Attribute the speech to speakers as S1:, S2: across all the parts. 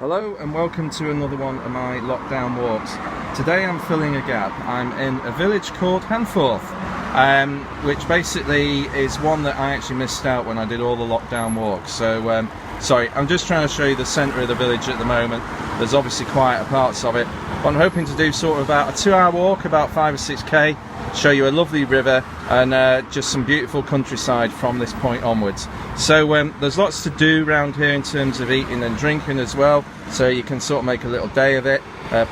S1: Hello and welcome to another one of my lockdown walks. Today I'm filling a gap. I'm in a village called Handforth, which basically is one that I actually missed out when I did all the lockdown walks. So sorry, I'm just trying to show you the centre of the village at the moment. There's obviously quieter parts of it, but I'm hoping to do sort of about a 2-hour walk, about 5 or 6k, show you a lovely river and just some beautiful countryside from this point onwards. So there's lots to do around here in terms of eating and drinking as well, so you can sort of make a little day of it.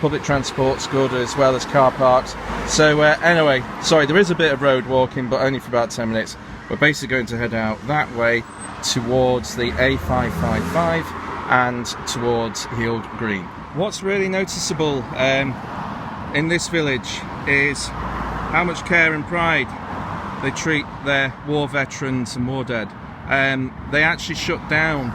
S1: Public transport's good as well as car parks. So anyway, sorry, there is a bit of road walking, but only for about 10 minutes. We're basically going to head out that way towards the A555 and towards Heald Green. What's really noticeable in this village is how much care and pride they treat their war veterans and war dead. They actually shut down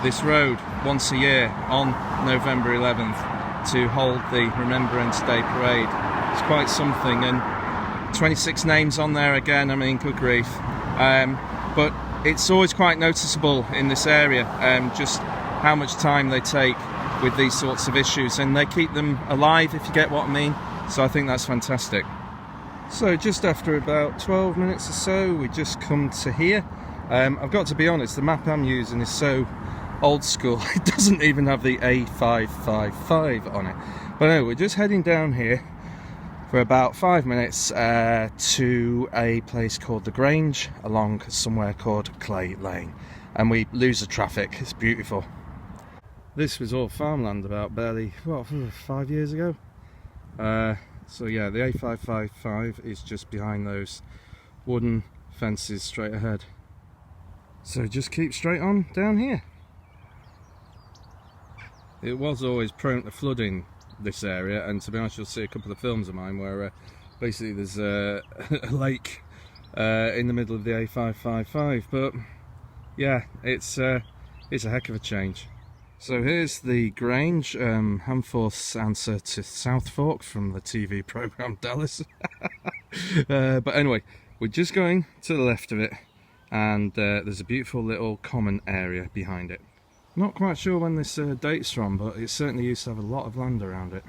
S1: this road once a year on November 11th to hold the Remembrance Day parade. It's quite something, and 26 names on there again, I mean, good grief. But it's always quite noticeable in this area just how much time they take with these sorts of issues, and they keep them alive, if you get what I mean. So I think that's fantastic. So just after about 12 minutes or so, we just come to here. I've got to be honest, the map I'm using is so old school, it doesn't even have the A555 on it. But anyway, we're just heading down here for about 5 minutes to a place called The Grange, along somewhere called Clay Lane. And we lose the traffic, it's beautiful. This was all farmland about barely, what, 5 years ago? So yeah, the A555 is just behind those wooden fences straight ahead. So just keep straight on down here. It was always prone to flooding, this area, and to be honest, you'll see a couple of films of mine where basically there's a lake in the middle of the A555, but yeah, it's a heck of a change. So here's the Grange, Handforth's answer to Southfork from the TV programme Dallas. But anyway, we're just going to the left of it, and there's a beautiful little common area behind it. Not quite sure when this dates from, but it certainly used to have a lot of land around it.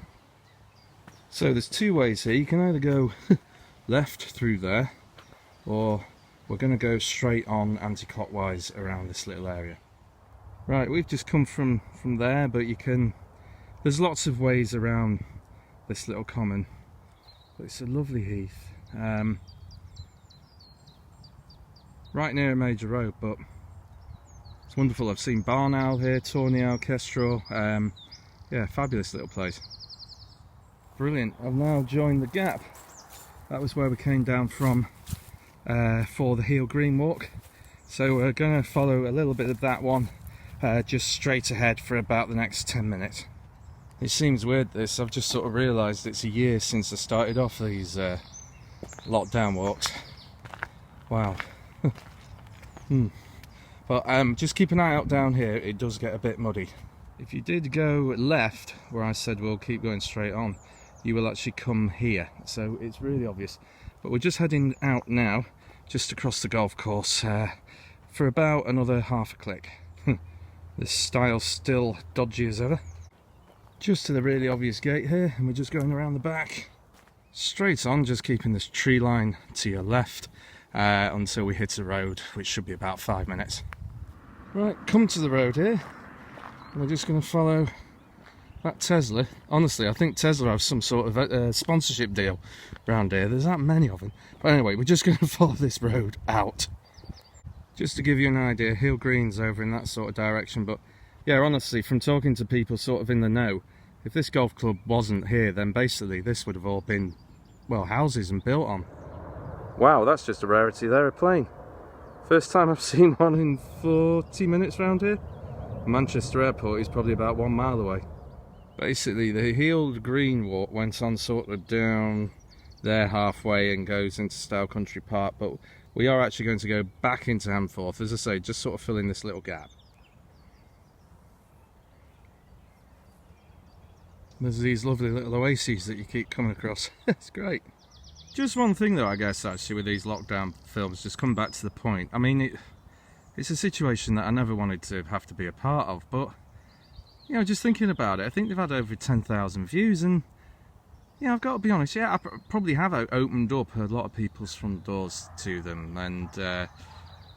S1: So there's two ways here. You can either go left through there, or we're going to go straight on anti-clockwise around this little area. Right, we've just come from there, but there's lots of ways around this little common. But it's a lovely heath. Right near a major road, but it's wonderful. I've seen barn owl here, tawny owl, kestrel. Yeah, fabulous little place. Brilliant. I've now joined the gap. That was where we came down from for the Heald Green walk. So we're going to follow a little bit of that one just straight ahead for about the next 10 minutes. It seems weird this, I've just sort of realised it's a year since I started off these lockdown walks. Wow. But just keep an eye out down here, it does get a bit muddy. If you did go left, where I said we'll keep going straight on, you will actually come here, so it's really obvious. But we're just heading out now, just across the golf course, for about another half a click. This style's still dodgy as ever. Just to the really obvious gate here, and we're just going around the back. Straight on, just keeping this tree line to your left until we hit a road, which should be about 5 minutes. Right, come to the road here. We're just going to follow that Tesla. Honestly, I think Tesla have some sort of sponsorship deal around here. There's that many of them. But anyway, we're just going to follow this road out. Just to give you an idea, Heald Green's over in that sort of direction, but yeah, honestly, from talking to people sort of in the know, if this golf club wasn't here, then basically this would have all been, well, houses and built on. Wow, that's just a rarity there, a plane. First time I've seen one in 40 minutes round here. Manchester Airport is probably about 1 mile away. Basically, the Heald Green walk went on sort of down there halfway and goes into Stow Country Park, but we are actually going to go back into Handforth, as I say, just sort of fill in this little gap. There's these lovely little oases that you keep coming across. It's great. Just one thing though, I guess, actually, with these lockdown films, just come back to the point. I mean, it's a situation that I never wanted to have to be a part of, but you know, just thinking about it, I think they've had over 10,000 views, and yeah, I've got to be honest, yeah, I probably have opened up a lot of people's front doors to them, and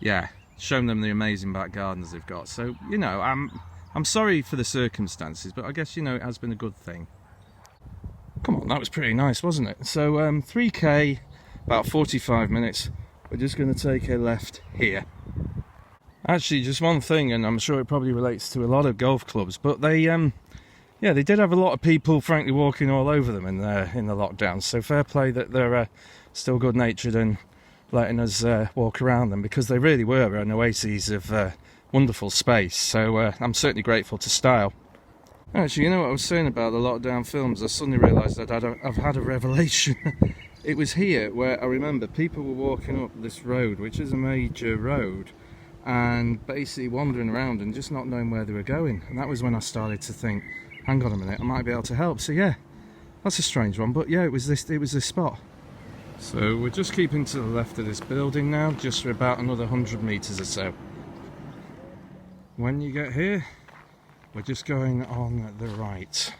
S1: yeah, shown them the amazing back gardens they've got. So, you know, I'm sorry for the circumstances, but I guess, you know, it has been a good thing. Come on, that was pretty nice, wasn't it? So 3k, about 45 minutes. We're just going to take a left here. Actually, just one thing, and I'm sure it probably relates to a lot of golf clubs, but they yeah, they did have a lot of people frankly walking all over them in the lockdown, so fair play that they're still good natured and letting us walk around them, because they really were an oasis of wonderful space. So I'm certainly grateful to Style. Actually, you know what I was saying about the lockdown films? I suddenly realised that I've had a revelation. It was here where I remember people were walking up this road, which is a major road, and basically wandering around and just not knowing where they were going. And that was when I started to think, hang on a minute, I might be able to help. So yeah, that's a strange one, but yeah, it was this spot. So we're just keeping to the left of this building now, just for about another 100 metres or so. When you get here, we're just going on the right.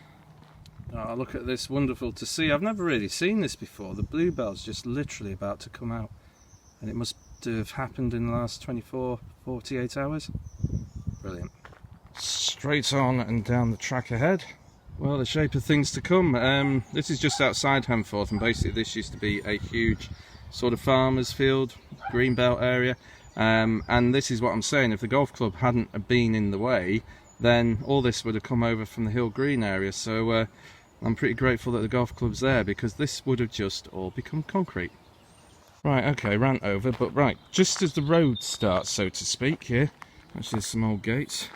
S1: Oh, look at this, wonderful to see. I've never really seen this before. The bluebell's just literally about to come out, and it must have happened in the last 24, 48 hours. Brilliant. Straight on and down the track ahead. Well, the shape of things to come. This is just outside Handforth, and basically this used to be a huge sort of farmer's field, greenbelt area. And this is what I'm saying, if the golf club hadn't been in the way, then all this would have come over from the Hill Green area. So I'm pretty grateful that the golf club's there, because this would have just all become concrete. Right, okay, rant over, but right, just as the road starts, so to speak, here, actually there's some old gates.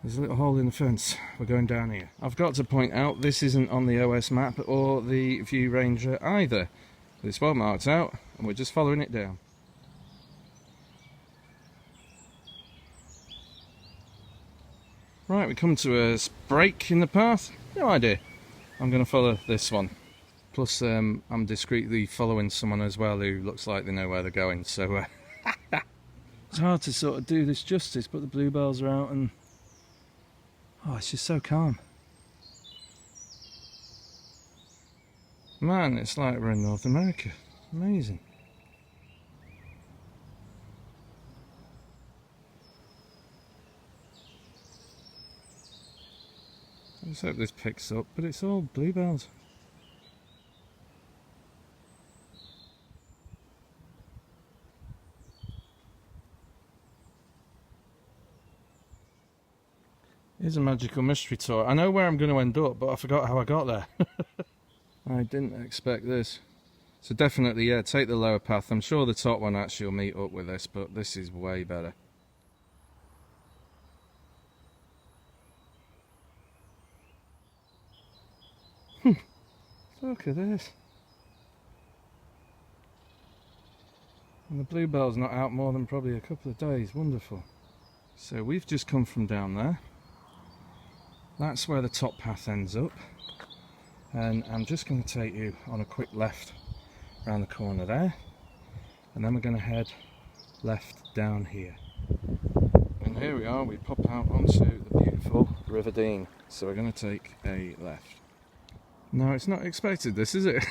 S1: There's a little hole in the fence. We're going down here. I've got to point out, this isn't on the OS map or the View Ranger either. It's well marked out, and we're just following it down. Right, we come to a break in the path. No idea. I'm going to follow this one. Plus, I'm discreetly following someone as well who looks like they know where they're going. So it's hard to sort of do this justice, but the bluebells are out, and oh, it's just so calm. Man, it's like we're in North America. Amazing. Let's hope this picks up, but it's all bluebells. Here's a magical mystery tour. I know where I'm going to end up, but I forgot how I got there. I didn't expect this. So definitely, yeah, take the lower path. I'm sure the top one actually will meet up with this, but this is way better. Look at this. And the bluebell's not out more than probably a couple of days. Wonderful. So we've just come from down there. That's where the top path ends up. And I'm just going to take you on a quick left around the corner there. And then we're going to head left down here. And here we are, we pop out onto the beautiful River Dean. So we're going to take a left. No, it's not expected this, is it?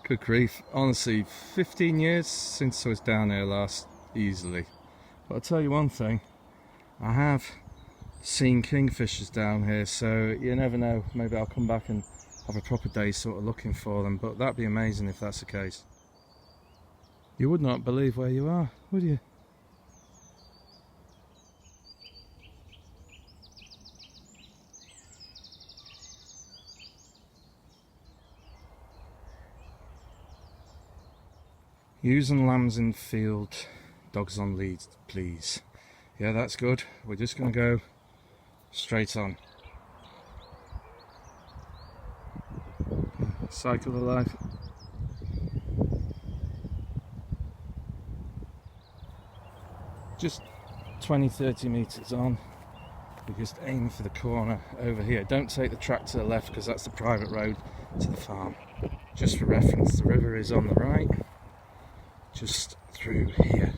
S1: Good grief. Honestly, 15 years since I was down here last, easily. But I'll tell you one thing, I have seen kingfishers down here, so you never know, maybe I'll come back and have a proper day sort of looking for them, but that'd be amazing if that's the case. You would not believe where you are, would you? Ewes and lambs in field, dogs on leads, please. Yeah, that's good. We're just going to go straight on. Cycle of life. Just 20-30 metres on. We just aim for the corner over here. Don't take the track to the left, because that's the private road to the farm. Just for reference, the river is on the right. Just through here.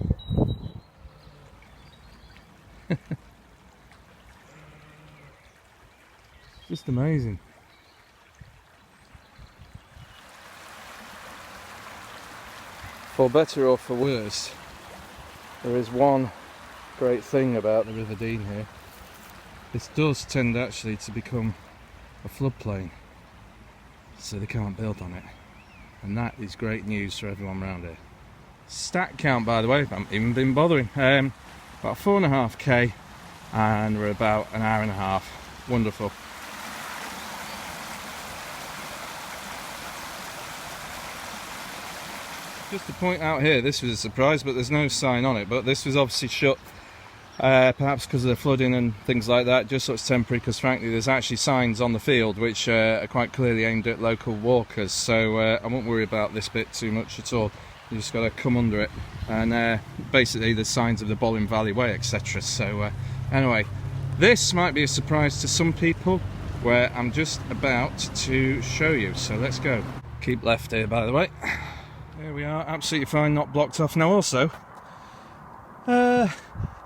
S1: Just amazing. For better or for worse, there is one great thing about the River Dean here. This does tend actually to become a floodplain, so they can't build on it, and that is great news for everyone around here. Stat count, by the way, I haven't even been bothering. About 4.5k, and we're about an hour and a half. Wonderful. Just to point out here, this was a surprise, but there's no sign on it, but this was obviously shut, perhaps because of the flooding and things like that, just so it's temporary, because frankly there's actually signs on the field which are quite clearly aimed at local walkers, so I won't worry about this bit too much at all. You just got to come under it, and basically there's signs of the Bollin Valley Way, etc. So anyway, this might be a surprise to some people, where I'm just about to show you, so let's go. Keep left here, by the way. Here we are, absolutely fine, not blocked off. Now also, I'm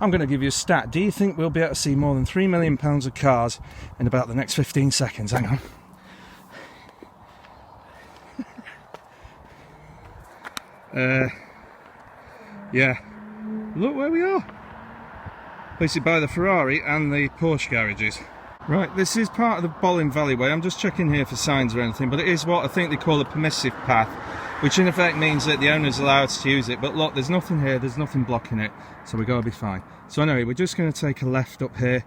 S1: going to give you a stat. Do you think we'll be able to see more than £3 million of cars in about the next 15 seconds? Hang on. Yeah, look where we are. Basically by the Ferrari and the Porsche garages. Right, this is part of the Bollin Valley Way. I'm just checking here for signs or anything, but it is what I think they call a permissive path, which in effect means that the owner's allowed to use it. But look, there's nothing here, there's nothing blocking it, so we've got to be fine. So anyway, we're just going to take a left up here,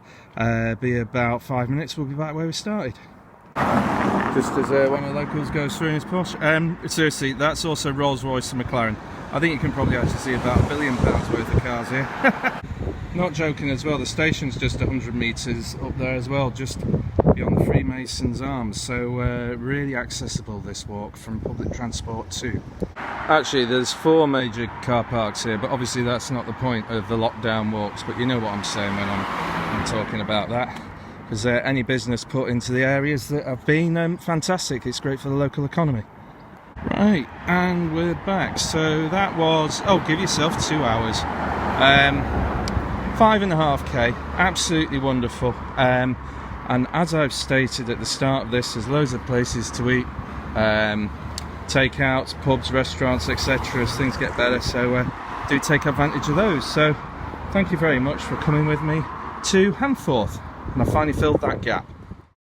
S1: be about 5 minutes, we'll be back where we started. Just as one of the locals goes through in his Porsche. Seriously, that's also Rolls-Royce and McLaren. I think you can probably actually see about £1 billion worth of cars here. Not joking as well, the station's just 100 metres up there as well, just beyond the Freemasons Arms, so really accessible, this walk, from public transport too. Actually, there's 4 major car parks here, but obviously that's not the point of the lockdown walks, but you know what I'm saying when I'm talking about that. Because any business put into the areas that have been fantastic, it's great for the local economy. Right, and we're back. So that was, oh, give yourself 2 hours. 5.5k, absolutely wonderful. And as I've stated at the start of this, there's loads of places to eat, takeouts, pubs, restaurants, etc. as things get better, so do take advantage of those. So thank you very much for coming with me to Handforth, and I finally filled that gap.